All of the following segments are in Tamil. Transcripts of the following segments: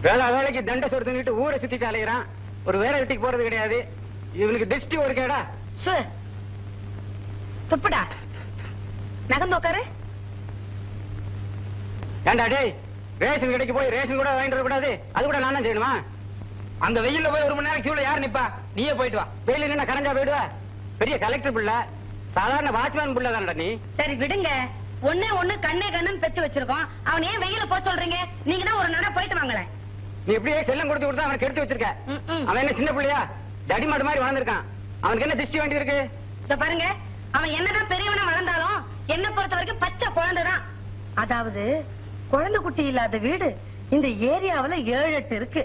வேலை வேலைக்கு தண்டை சொடுத்துக்கிட்டு ஊரை சுத்திட்டு அலைகிறான். ஒரு வேலை வீட்டுக்கு போறது கிடையாது. இவனுக்கு திருஷ்டி ஒரு கேடா. துப்புடா நகர்ந்து உட்காரு. ஏண்டா டேய், ரேஷன் கடைக்கு போய் ரேஷன் கூட வாங்கிட்டு வர கூடாது? அது கூட நான் தான் செய்யணுமா? அந்த வெயில்ல போய் 1 மணி நேரம் கியூல யாரு நிப்பா? நீயே போயிட்டு வா. வெயில என்ன கரைஞ்சா போயிடுவா? பெரிய கலெக்டர் பிள்ளை, சாதாரண வாட்ச்மேன் பிள்ளை தானடா நீ. சரி விடுங்க. ஒண்ணு கண்ணே கண்ணன் பெத்து வச்சிருக்கோம். அவன் ஏன் வெயில போ சொல்றீங்க? நீங்க தான் ஒரு நட போயிட்டு வாங்களேன். நீ எப்படியே செல்லம் கொடுத்து கொடுத்தா அவனை கெடுத்து வச்சிருக்க. அவன் என்ன சின்ன பிள்ளையா? தடி மாடு மாதிரி வளர்ந்துருக்கான். அவனுக்கு என்ன திருஷ்டி வேண்டி இருக்கு? இத பாருங்க, அவன் என்னதான் பெரியவனா வளர்ந்தாலும் என்ன பொறுத்த வரைக்கும் பச்சை குழந்தைதான். அதாவது குழந்தை குட்டி இல்லாத வீடு இந்த ஏரியாவுல 7-8 இருக்கு.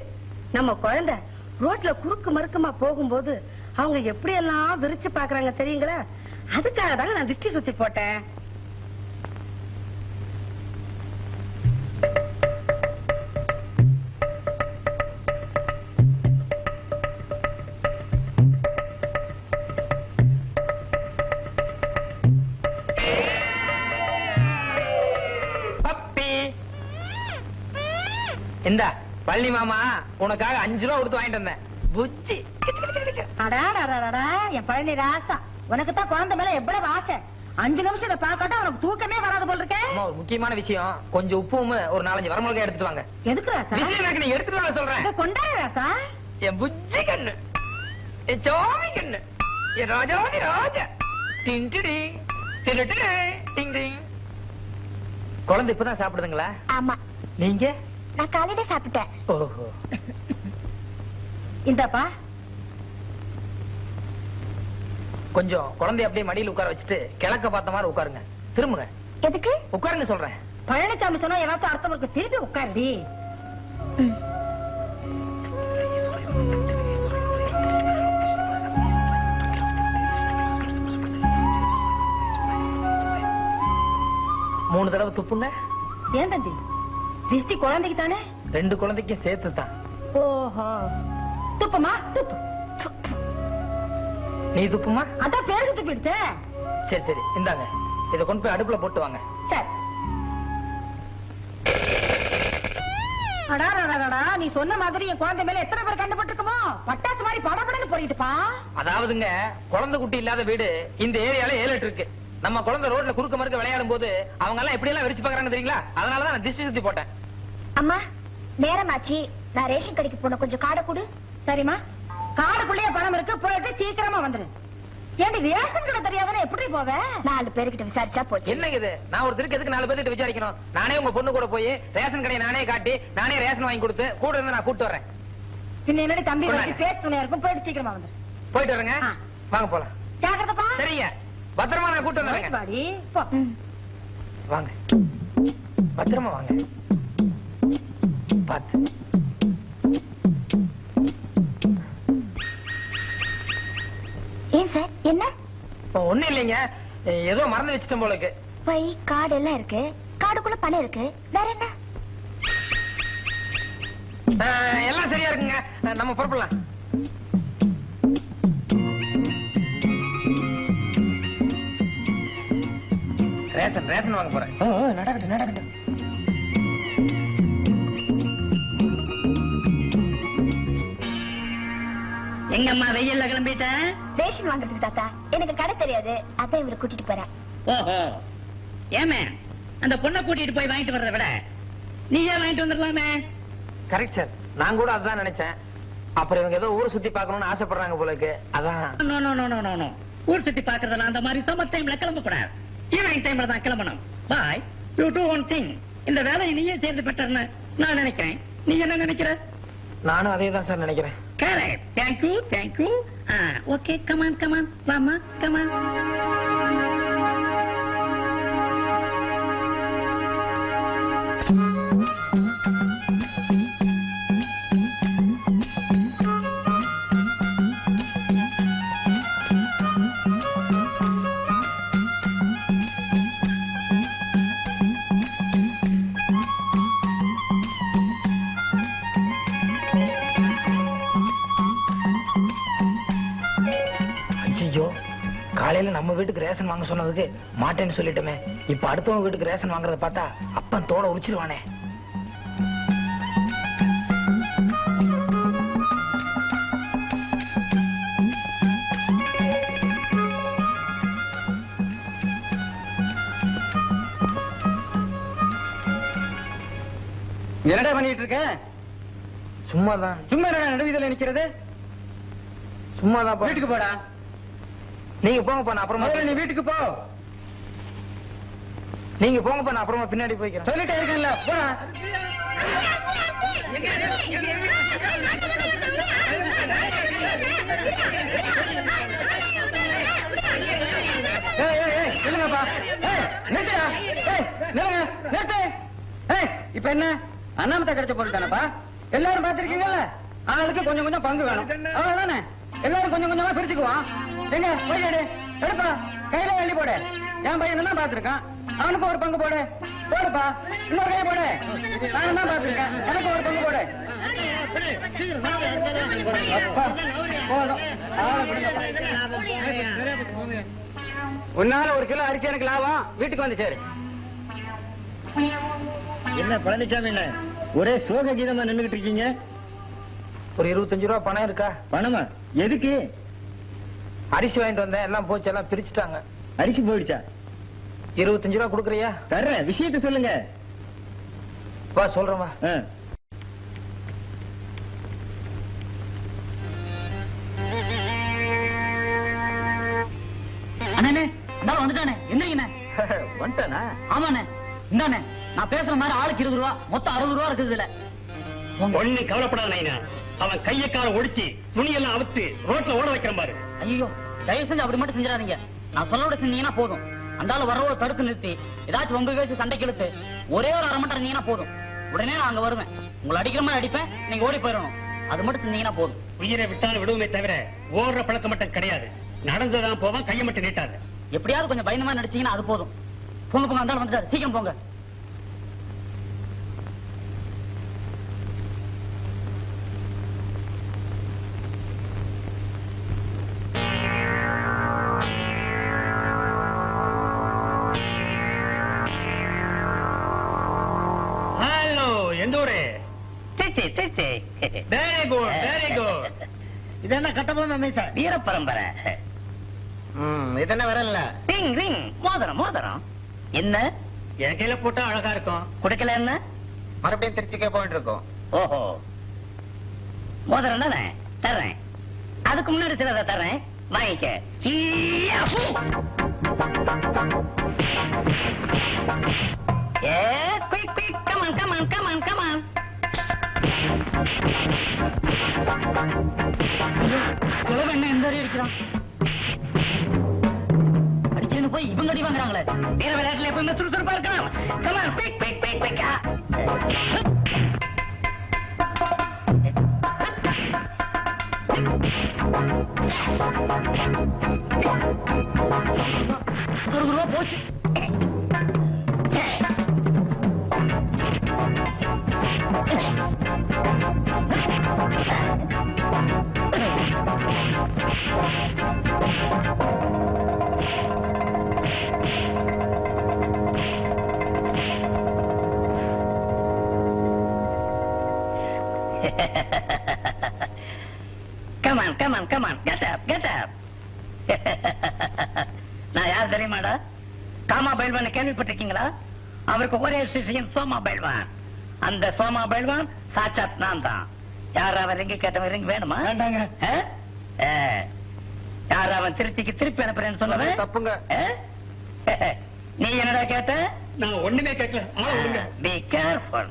நம்ம குழந்தை ரோட்ல குறுக்கு மறுக்குமா போகும்போது அவங்க எப்படி எல்லாம் விரிச்சு பாக்குறாங்க தெரியுங்களா? அதுக்காக தாங்க நான் திருஷ்டி சுத்தி போட்டேன். இந்த பழனி மாமா உனக்காக 5 ரூபா கொடுத்து வாங்கிட்டு வந்தேன். புச்சி. என் பழனி ராசா, உனக்கு தான் குழந்தை மேல எவ்வளவு ஆசை. 5 நிமிஷம் இதை பார்க்காட்டா உனக்கு தூக்கமே வராது போல் இருக்கேன். ஒரு முக்கியமான விஷயம், கொஞ்சம் உப்பும் ஒரு 4-5 வரமிளகாய் எடுத்துட்டு வாங்க. எதுக்கு ராசா? விஷயம் நீ எடுத்துட்டு வாங்க சொல்றேன். கொண்டாடு ராசா. என் புச்சி கண்ணு, என் சோமி கண்ணு, என் ராஜாதி ராஜா. டிண்டிடி டிடிடி டிங் டிங். குழந்தை இப்பதான் சாப்பிடுதுங்களா? ஆமா. நீங்க? நான் காலையில சாப்பிட்டேன். ஓஹோ. இந்தப்பா கொஞ்சம் குழந்தை அப்படியே மடியில் உட்கார வச்சுட்டு கிழக்க பார்த்த மாதிரி உட்காருங்க. திரும்புங்க. எதுக்கு? உட்காருங்க சொல்றேன். பழனிசாமி சொன்னா ஏதாச்சும் அர்த்தம் இருக்கு. திருப்பி உட்காருடி. மூணு தடவை துப்புங்க. ஏன் தம்பி? திருஷ்டி குழந்தைக்கு தானே? 2 குழந்தைக்கும் சேர்த்து தான். ஓஹோ. துப்புமா துப்பு. நீ துப்புமா? அதான் பேரு துப்பிடுச்சே. சரி சரி, இந்தாங்க. இதை கொண்டு போய் அடுப்புல போட்டு வாங்க. சரி. அடாடா, நீ சொன்ன மாதிரி என் குழந்தை மேல எத்தனை பேர் கண்டுபட்டுருக்குமோ? பட்டாசு மாதிரி படபடன்னு போயிட்டுப்பா. அதாவதுங்க, குழந்தை குட்டி இல்லாத வீடு இந்த ஏரியால 7-8 இருக்கு. நம்ம குழந்தை ரோட்ல குறுக்க மறுக்க விளையாடும் போது அவங்க எல்லாம் எப்படி எல்லாம் விரிச்சு பாக்குறாங்க தெரியுங்களா? அதனாலதான் நான் திருஷ்டி சுத்தி போட்டேன். அம்மா, நேரமாச்சு. நான் ரேஷன் கடைக்கு போன கொஞ்சம் காடை கொடு. சரிம்மா, காடுக்குள்ளேயே பணம் இருக்கு. போயிட்டு சீக்கிரமா வந்துரு. ஏன்டி ரேஷன் கடை தெரியாதானே எப்படி போவ? 4 பேருக்கிட்ட விசாரிச்சா போச்சு. என்னங்க இது? நான் ஒரு திருக்க எதுக்கு 4 பேர்கிட்ட விசாரிக்கணும்? நானே உங்க பொண்ணு கூட போய் ரேஷன் கடையை நானே காட்டி நானே ரேஷன் வாங்கி கொடுத்து கூட இருந்து நான் கூட்டு வரேன். பின்ன என்னடி தம்பி வந்து பேச துணையா இருக்கும். போயிட்டு சீக்கிரமா வந்துரு. போயிட்டு வரேங்க. வாங்க போலாம். ஜாக்கிரதைப்பா. சரிங்க, பத்திரமா நான் கூட்டு வந்துறேங்க. வாடி போ. வாங்க, பத்திரமா வாங்க. பாத்து. ஏன் சார், என்ன? ஒண்ணு இல்லைங்க, ஏதோ மறந்து வச்சிட்டேன் போல இருக்கு. பை காடு எல்லாம் இருக்கு. காடுக்குள்ள பணம் இருக்கு. வேற என்ன? எல்லாம் சரியா இருக்குங்க. நம்ம புறப்படலாம். ரேஷன் வாங்க போறேன். நடக்கட்டும் நடக்கட்டும். எங்கம்மா வெயில்ல கிளம்பிட்டேன்? ரேஷன் வாங்குறதுக்கு தாத்தா. எனக்கு கடை தெரியாது, அதான் இவரை கூட்டிட்டு போறேன். ஓஹோ. ஏமே, அந்த பொண்ணை கூட்டிட்டு போய் வாங்கிட்டு வர்றத விட நீயே வாங்கிட்டு வந்துடலாமே. கரெக்ட் சார், நான் கூட அதான் நினைச்சேன். அப்புறம் இவங்க ஏதோ ஊரை சுத்தி பார்க்கணும்னு ஆசைப்படுறாங்க போல இருக்கு, அதான். ஊர் சுத்தி பாக்குறதுல அந்த மாதிரி சம்மர் டைம்ல கிளம்ப கூடாது. ஈவினிங் டைம்ல தான் கிளம்பணும். பாய், யூ டூ ஒன் திங். இந்த வேலையை நீயே சேர்ந்து பெற்றன்னு நான் நினைக்கிறேன். நீ என்ன நினைக்கிற? நானும் அதே தான் சார் நினைக்கிறேன். Correct. Thank you, thank you. Okay, come on, Mama, come on. காலையில நம்ம வீட்டுக்கு ரேஷன் வாங்க சொன்னதுக்கு மாட்டேன்னு சொல்லிட்டோமே. இப்ப அடுத்தவங்க வீட்டுக்கு ரேஷன் வாங்குறத பார்த்தா அப்பன் தோட உரிச்சிருவானே. என்னடா பண்ணிட்டு இருக்க? சும்மாதான். சும்மா என்னடா நடுவீதியில நிக்கிறது? சும்மாதான். வீட்டுக்கு போடா. நீங்க போங்கப்பா, நான் அப்புறமா. நீ வீட்டுக்கு போ. நீங்க போங்கப்பா, நான் அப்புறமா பின்னாடி போய்க்கிறேன். சொல்லிட்டே இருக்கேன்ல, போடா. இல்லங்கப்பா, நிறுத்துடா. நிறுத்து. இப்ப என்ன அண்ணாமத்தை கிடைச்ச பொருள் தானப்பா? எல்லாரும் பாத்திருக்கீங்கல்ல, ஆளுக்கு கொஞ்சம் கொஞ்சம் பங்கு வேணும், அவ்வளவுதானே? எல்லாரும் கொஞ்சம் கொஞ்சமா பிரிச்சுக்குவான். எங்க போய் எடுப்பா, கையில அள்ளி போடு. என் பையன் தான் பாத்திருக்கான், அவனுக்கு ஒரு பங்கு போடு. போடுப்பா, இன்னொரு கையை போடு. நானும் தான் பாத்திருக்கேன், எனக்கு ஒரு பங்கு போடு. போதும், உன்னால 1 கிலோ அரிசி எனக்கு லாபம். வீட்டுக்கு வந்து சேரு. என்ன பழனிசாமி, என்ன ஒரே சோக கீதமா நின்னுகிட்டு இருக்கீங்க? ஒரு 25 ரூபா பணம் இருக்கா? பணமா? எதுக்கு? அரிசி வாங்கிட்டு வந்தேன், எல்லாம் போச்சு, எல்லாம் பிரிச்சுட்டாங்க. அரிசி போயிடுச்சா? 25 ரூபா கொடுக்குறியா? தர்றேன், விஷயத்த சொல்லுங்க. வா சொல்றேன், வா. அண்ணே வந்துட்டானே. என்னங்கண்ணே வந்துட்டானா? ஆமாண்ணே, இந்தாண்ணே நான் பேசுற மாதிரி ஆளுக்கு 20 ரூபா, மொத்தம் 60 ரூபா இருக்குது இதுல. ஒண்ணு கவலைப்படாத நைனா, அவன் கையக்கார ஒடிச்சு துணியெல்லாம் அவுத்து ரோட்ல ஓட வைக்கிற பாரு. ஐயோ, தயவு செஞ்சு அப்படி மட்டும் செஞ்சிடாதீங்க. நான் சொல்ல விட செஞ்சீங்கன்னா போதும். அந்த ஆளு வரவோ தடுத்து நிறுத்தி ஏதாச்சும் ரொம்ப பேசி சண்டைக்கு இழுத்து ஒரே ஒரு 1/2 மணி நேரம் இருந்தீங்கன்னா போதும். உடனே நான் அங்க வருவேன், உங்களை அடிக்கிற மாதிரி அடிப்பேன், நீங்க ஓடி போயிடணும். அது மட்டும் செஞ்சீங்கன்னா போதும். உயிரை விட்டாலும் விடுவோமே தவிர ஓடுற பழக்கம் மட்டும் கிடையாது. நடந்ததான் போவான், கையை மட்டும் நீட்டாது. எப்படியாவது கொஞ்சம் பயந்தமா நடிச்சீங்கன்னா அது போதும். போங்க போங்க, அந்த ஆள் வந்துட்டாரு, சீக்கிரம் போங்க. ஹலோ, எந்த ஊரு? Very good, very good. இது என்ன கட்டபொம்மை சார்? வீர பரம்பரை. இது என்ன வரல? ரிங் ரிங், மோதிரம் மோதிரம். என்ன என் கையில போட்டா அழகா இருக்கும். குடுக்கல என்ன? மறுபடியும் திருச்சிக்கே போயிட்டு இருக்கோம். ஓஹோ, மோதிரம் தானே, தர்றேன். அதுக்கு முன்னாடி சிலதை தர்றேன், வாங்கிக்க. Quick quick, come on come on come on come on. என்ன எந்த இருக்கிறான்? அடிச்சுன்னு போய் இவங்க அடி வாங்குறாங்களே. வீர விளையாட்டுல எப்பவுமே சுறுசுறுப்பா இருக்கலாம். கமான் குயிக் குயிக் குயிக் குயிக்கா. ₹1 போச்சு. Come on, come on, come on. Get up, get up. நான் யார் தெரியுமாடா? காமா பைல்வான் கேள்விப்பட்டிருக்கீங்களா? அவருக்கு ஒரே சிஷியன் சோமா பைல்வான். அந்த சோமா பைல்வான் சாட்சாத் நான் தான். யார் அவன் ரிங்கி கேட்டவன் ரிங் வேணுமா? வேண்டாங்க. யார் அவன் திருச்சிக்கு திருப்பி அனுப்புறேன்னு சொன்னவன்? தப்புங்க. நீ என்னடா கேட்ட? நான் ஒண்ணுமே கேட்கல. ஆள விடுங்க. Be careful.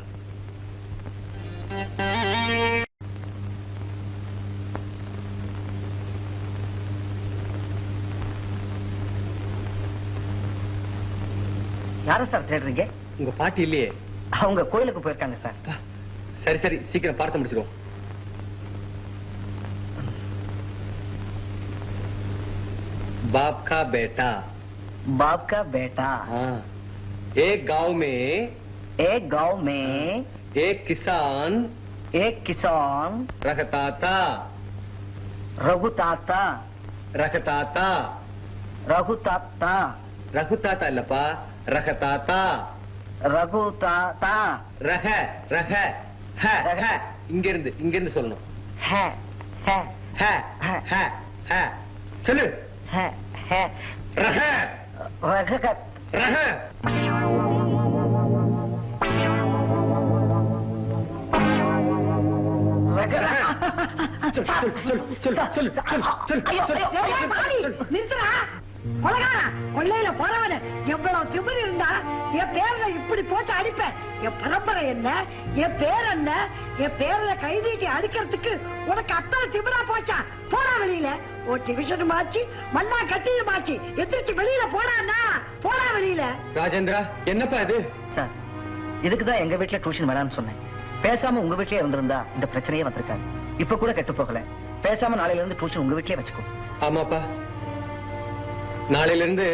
யார சார் தேடுறீங்க? உங்க பாட்டி இல்லையே? அவங்க கோயிலுக்கு போயிருக்காங்க சார். சரி சரி, சீக்கிரம் பார்த்து முடிச்சிருவோம். बाप का बेटा, बाप का बेटा। हाँ, एक गांव में एक किसान रखता था இல்லப்பா, இங்க இருந்து சொல்லணும். சொல்லு. கொள்ளையில போறவன எவ்வளவு திமிர் இருந்தா என் பேரனை இப்படி போட்டு அடிப்பேன். என் பரம்பரை என்ன, என் பேர் என்ன, என் பேரனை கைதீட்டி அடிக்கிறதுக்கு உனக்கு அத்தனை திமிரா போச்சா? போடா வெளியில. ஒரு டிவிஷன் மாச்சு, மண்ணா கட்டிய மாச்சு, எதிர்த்து வெளியில போறான்னா போடா வெளியில. ராஜேந்திரா, என்னப்பா இது? சார், இதுக்குதான் எங்க வீட்டுல டியூஷன் வேணாம்னு சொன்னேன். பேசாம உங்க வீட்லயே இருந்திருந்தா இந்த பிரச்சனையே வந்திருக்காது. இப்ப கூட கெட்டு போகல. பேசாம நாளையில இருந்து டியூஷன் உங்க வீட்லயே வச்சுக்கோ. ஆமாப்பா, நாளையில இருந்து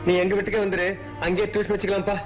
நீ எங்க வீட்டுக்கே வந்துரு, அங்கேயே டியூஷன் வச்சுக்கலாம்ப்பா.